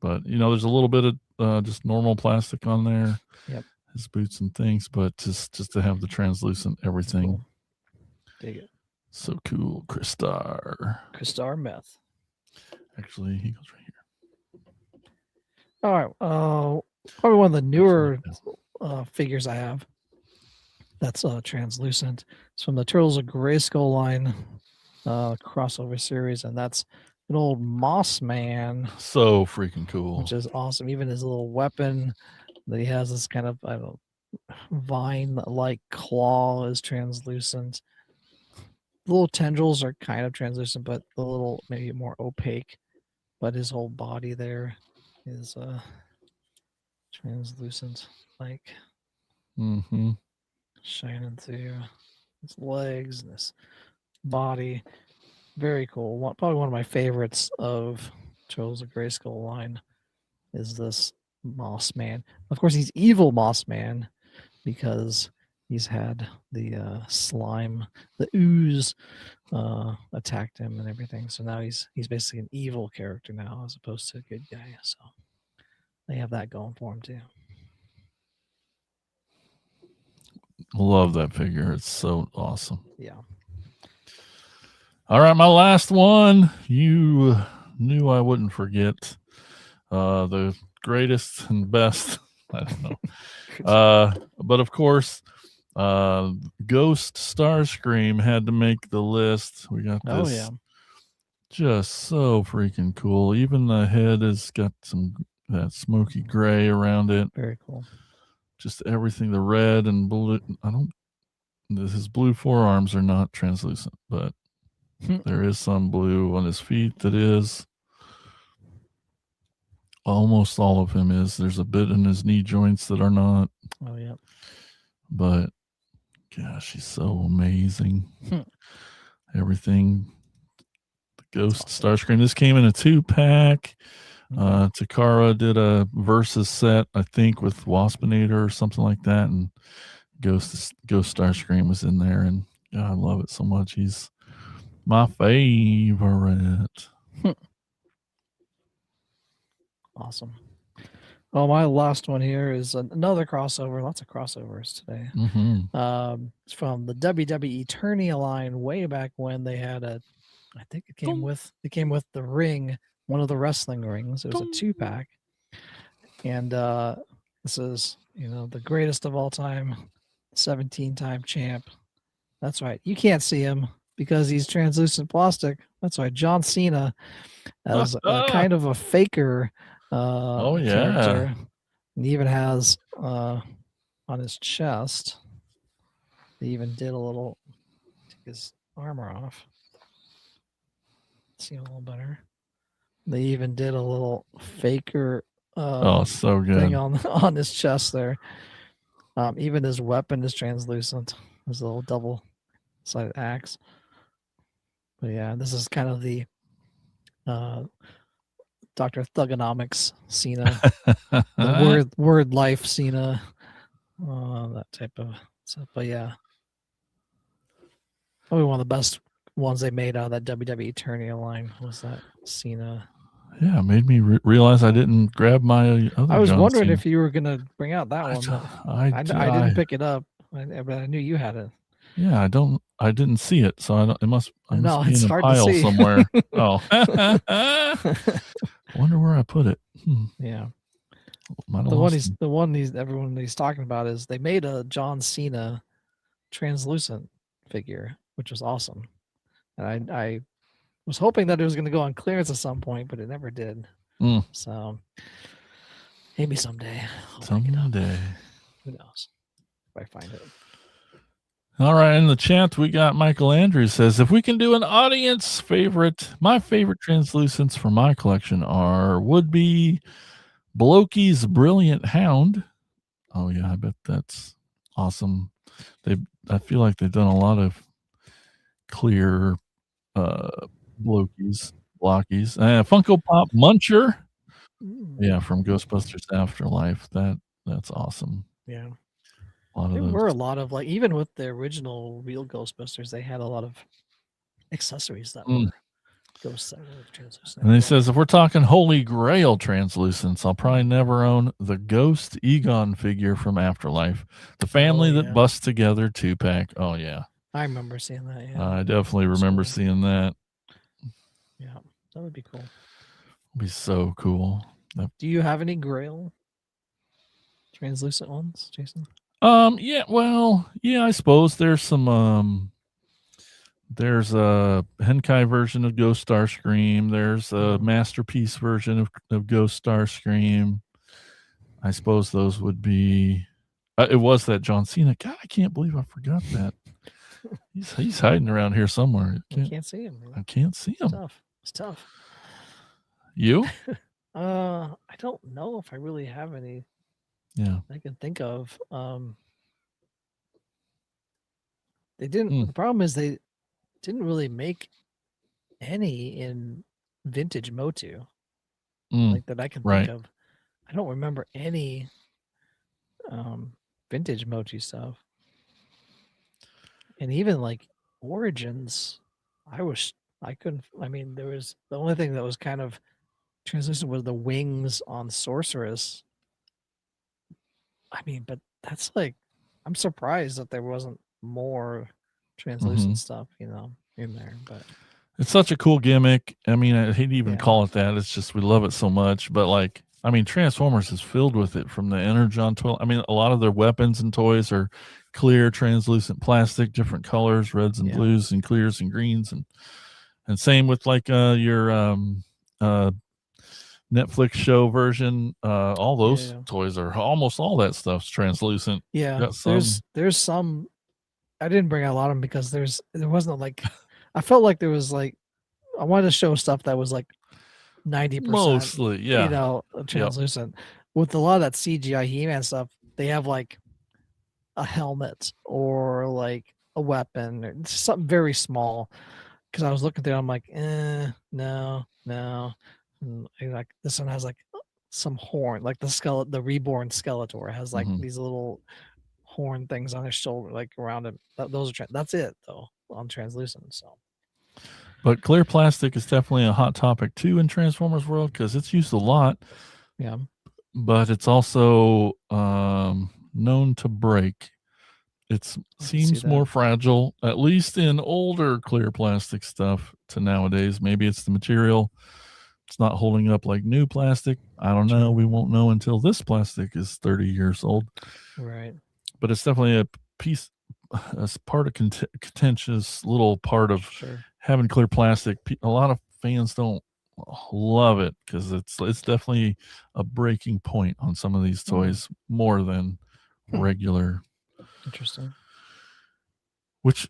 But, there's a little bit of just normal plastic on there. Yep. His boots and things, but just to have the translucent everything. Cool. Dig it. So cool. Crystar. Crystar meth. Actually, he goes right here. All right. Probably one of the newer figures I have that's translucent. It's from the Turtles of Grayskull line crossover series, and that's an old Moss Man. So freaking cool. Which is awesome. Even his little weapon that he has, this kind of, I don't know, vine-like claw is translucent. The little tendrils are kind of translucent, but a little maybe more opaque. But his whole body there is translucent, like shining through his legs and his body. Very cool. Probably one of my favorites of Turtles of Grayskull line is this Moss Man. Of course, he's evil Moss Man because he's had the slime, the ooze attacked him and everything. So now he's basically an evil character now as opposed to a good guy. So they have that going for him too. Love that figure. It's so awesome. Yeah. All right, my last one. You knew I wouldn't forget. The greatest and best. I don't know. But of course, Ghost Starscream had to make the list. We got this. Oh, yeah. Just so freaking cool. Even the head has got that smoky gray around it. Very cool. Just everything, the red and blue. His blue forearms are not translucent, but there is some blue on his feet that is. Almost all of him is. There's a bit in his knee joints that are not. Oh, yeah. But, gosh, he's so amazing. Everything. The Ghost Starscream. This came in a 2-pack. Takara did a Versus set, I think, with Waspinator or something like that. And Ghost Starscream was in there. And God, I love it so much. He's my favorite. Awesome. Oh, my last one here is another crossover. Lots of crossovers today. It's from the WWE Eternia line way back when they had I think it came with the ring, one of the wrestling rings. It was a 2-pack. And this is, the greatest of all time, 17-time champ. That's right. You can't see him because he's translucent plastic. That's right. John Cena as a kind of a faker character. And he even has on his chest, they even did a little, take his armor off. See a little better. They even did a little faker so good thing on his chest there. Even his weapon is translucent. His little double-sided axe. But yeah, this is kind of the Dr. Thugonomics Cena, the word life Cena, that type of stuff. But yeah, probably one of the best ones they made out of that WWE Eternia line was that Cena. Yeah, it made me realize I didn't grab my other. I was John wondering Cena. if you were going to bring out that one. I didn't pick it up, but I knew you had it. Yeah, I didn't see it, so it must be in it's a hard pile to see. somewhere. Oh, wonder where I put it. Yeah, Everyone he's talking about is they made a John Cena translucent figure, which was awesome. And I was hoping that it was going to go on clearance at some point, but it never did. So maybe someday. Someday. Who knows if I find it. All right, in the chat, we got Michael Andrews says, if we can do an audience favorite, my favorite translucents for my collection would be Blokey's Brilliant Hound. Oh, yeah, I bet that's awesome. I feel like they've done a lot of clear Blokey's, Blockies. Funko Pop Muncher. Yeah, from Ghostbusters Afterlife. That's awesome. Yeah. There were a lot of, like, even with the original real Ghostbusters, they had a lot of accessories that were ghosts that were translucent. And he says, if we're talking Holy Grail translucents, I'll probably never own the Ghost Egon figure from Afterlife. The family that busts together 2-pack. Oh, yeah. I remember seeing that, yeah. I definitely remember seeing that. Yeah, that would be cool. It'd be so cool. Do you have any Grail translucent ones, Jason? Yeah, well, yeah, I suppose there's some, there's a Henkai version of Ghost Starscream. There's a Masterpiece version of Ghost Starscream. I suppose those would be, it was that John Cena. God, I can't believe I forgot that. He's hiding around here somewhere. I can't see him. I can't see him. It's tough. You? I don't know if I really have any. Yeah, I can think of. They didn't. The problem is they didn't really make any in vintage Motu, like that I can think of. I don't remember any vintage Motu stuff, and even like Origins. I couldn't. I mean, there was the only thing that was kind of translucent was the wings on Sorceress. I mean, but that's like, I'm surprised that there wasn't more translucent stuff, in there. But it's such a cool gimmick. I mean, I hate to even call it that. It's just we love it so much. But like, I mean, Transformers is filled with it, from the Energon toy. I mean, a lot of their weapons and toys are clear, translucent plastic, different colors, reds and blues and clears and greens, and same with like your Netflix show version. All those toys are, almost all that stuff's translucent. Yeah, there's some. I didn't bring out a lot of them because there wasn't like, I felt like there was like, I wanted to show stuff that was like 90% mostly, translucent. With a lot of that CGI He-Man stuff, they have like a helmet or like a weapon or something very small. Because I was looking through, I'm like, no. And like this one has like some horn, like the reborn Skeletor has like these little horn things on his shoulder, like around him. Those are that's it though on translucent. So, but clear plastic is definitely a hot topic too in Transformers world because it's used a lot. Yeah, but it's also known to break. It seems more fragile, at least in older clear plastic stuff, to nowadays. Maybe it's the material. It's not holding up like new plastic. I don't know. We won't know until this plastic is 30 years old. Right. But it's definitely a piece, as part of contentious little part of having clear plastic. A lot of fans don't love it because it's definitely a breaking point on some of these toys more than regular. Interesting. Which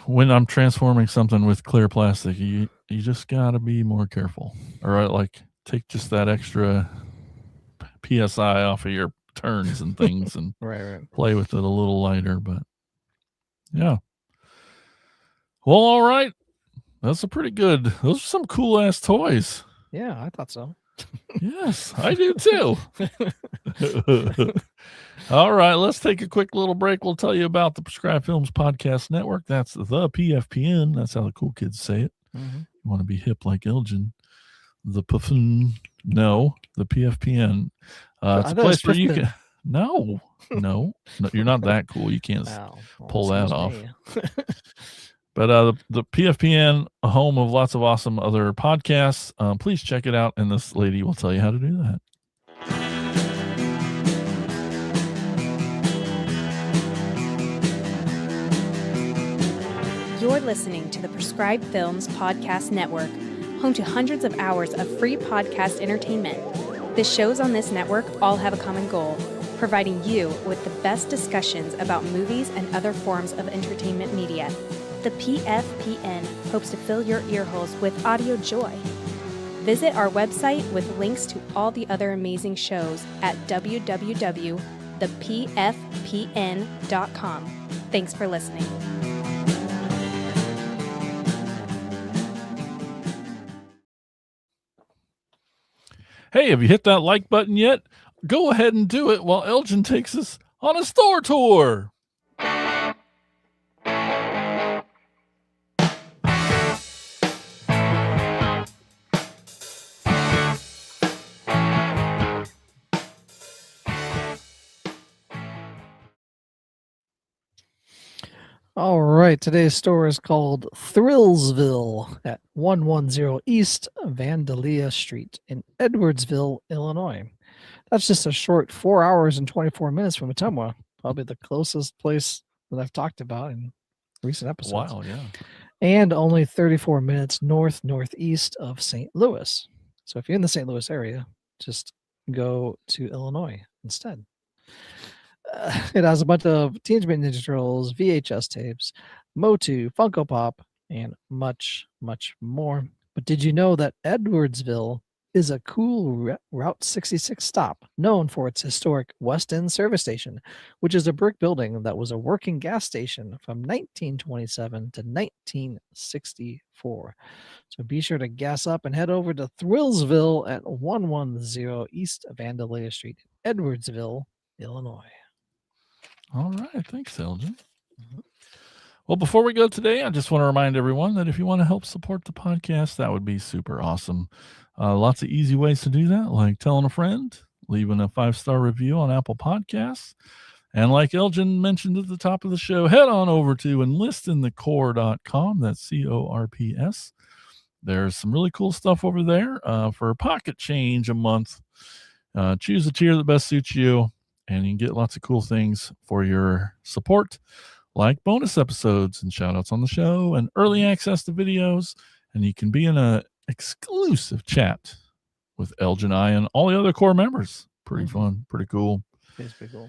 when I'm transforming something with clear plastic, you just gotta be more careful, or like take just that extra psi off of your turns and things, and play with it a little lighter. But yeah, well, all right, that's a pretty good. Those are some cool ass toys. Yeah, I thought so. Yes, I do too. All right, let's take a quick little break. We'll tell you about the Prescribed Films Podcast Network. That's the PFPN. That's how the cool kids say it. You want to be hip like Elgin. The PFPN. No, the PFPN. It's a place where you can. No, you're not that cool. You can't pull that off. But the PFPN, a home of lots of awesome other podcasts. Please check it out, and this lady will tell you how to do that. You're listening to the Prescribed Films Podcast Network, home to hundreds of hours of free podcast entertainment. The shows on this network all have a common goal, providing you with the best discussions about movies and other forms of entertainment media. The PFPN hopes to fill your earholes with audio joy. Visit our website with links to all the other amazing shows at www.thepfpn.com. Thanks for listening. Hey, have you hit that like button yet? Go ahead and do it while Elgin takes us on a store tour. All right, today's store is called Thrills Ville at 110 East Vandalia Street in Edwardsville, Illinois. That's just a short 4 hours and 24 minutes from Ottumwa, probably the closest place that I've talked about in recent episodes. Wow, yeah. And only 34 minutes northeast of St. Louis. So if you're in the St. Louis area, just go to Illinois instead. It has a bunch of Teenage Mutant Ninja Turtles, VHS tapes, Motu, Funko Pop, and much, much more. But did you know that Edwardsville is a cool Route 66 stop known for its historic West End service station, which is a brick building that was a working gas station from 1927 to 1964. So be sure to gas up and head over to Thrillsville at 110 East Vandalia Street, Edwardsville, Illinois. All right. Thanks, Elgin. Well, before we go today, I just want to remind everyone that if you want to help support the podcast, that would be super awesome. Lots of easy ways to do that, like telling a friend, leaving a 5-star review on Apple Podcasts. And like Elgin mentioned at the top of the show, head on over to enlistinthecorps.com. That's CORPS. There's some really cool stuff over there for pocket change a month. Choose a tier that best suits you, and you can get lots of cool things for your support, like bonus episodes and shout outs on the show and early access to videos. And you can be in a exclusive chat with Elgin and I and all the other core members. Pretty fun, pretty cool. It's pretty cool.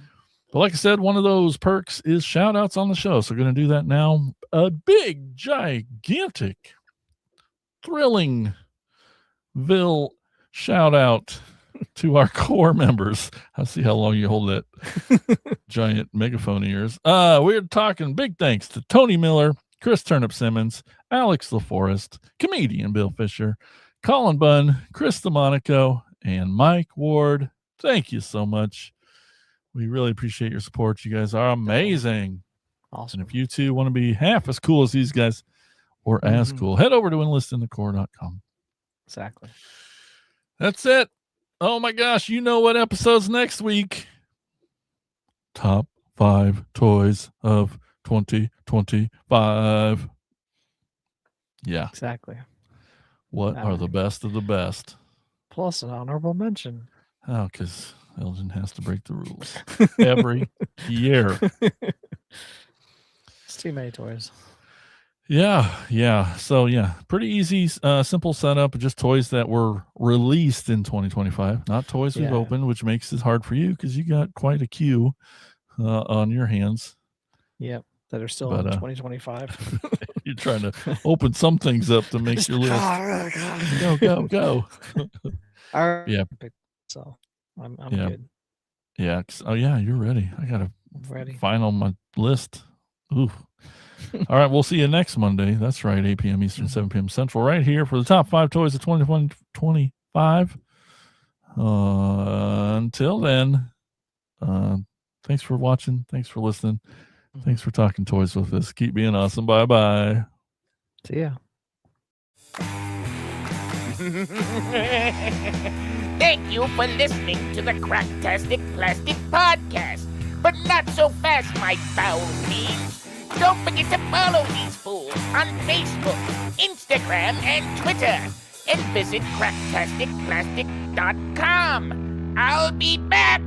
But like I said, one of those perks is shout outs on the show. So we're going to do that now. A big, gigantic, thrilling Ville shout out to our core members. I'll see how long you hold that giant megaphone ears. We're talking big thanks to Tony Miller, Chris Turnip Simmons, Alex LaForest, comedian Bill Fisher, Colin Bunn, Chris DeMonico, and Mike Ward. Thank you so much. We really appreciate your support. You guys are amazing. Awesome. And if you too want to be half as cool as these guys or as cool, head over to enlistinthecorps.com. Exactly. That's it. Oh my gosh, you know what episode's next week? Top 5 toys of 2025. Yeah. Exactly. What are the best of the best? Plus an honorable mention. Oh, because Elgin has to break the rules every year. It's too many toys. Yeah. So, pretty easy, simple setup. Just toys that were released in 2025, not toys we've opened, which makes it hard for you because you got quite a queue on your hands. Yep, that are still in 2025. You're trying to open some things up to make your list. Go. Yeah. So I'm good. Yeah. You're ready. I got to find on my list. Ooh. All right, we'll see you next Monday. That's right, 8 p.m. Eastern, 7 p.m. Central, right here for the top 5 toys of 2025. Until then, thanks for watching. Thanks for listening. Thanks for talking toys with us. Keep being awesome. Bye-bye. See ya. Thank you for listening to the Cracktastic Plastic Podcast. But not so fast, my foul fiends. Don't forget to follow these fools on Facebook, Instagram, and Twitter. And visit cracktasticplastic.com. I'll be back.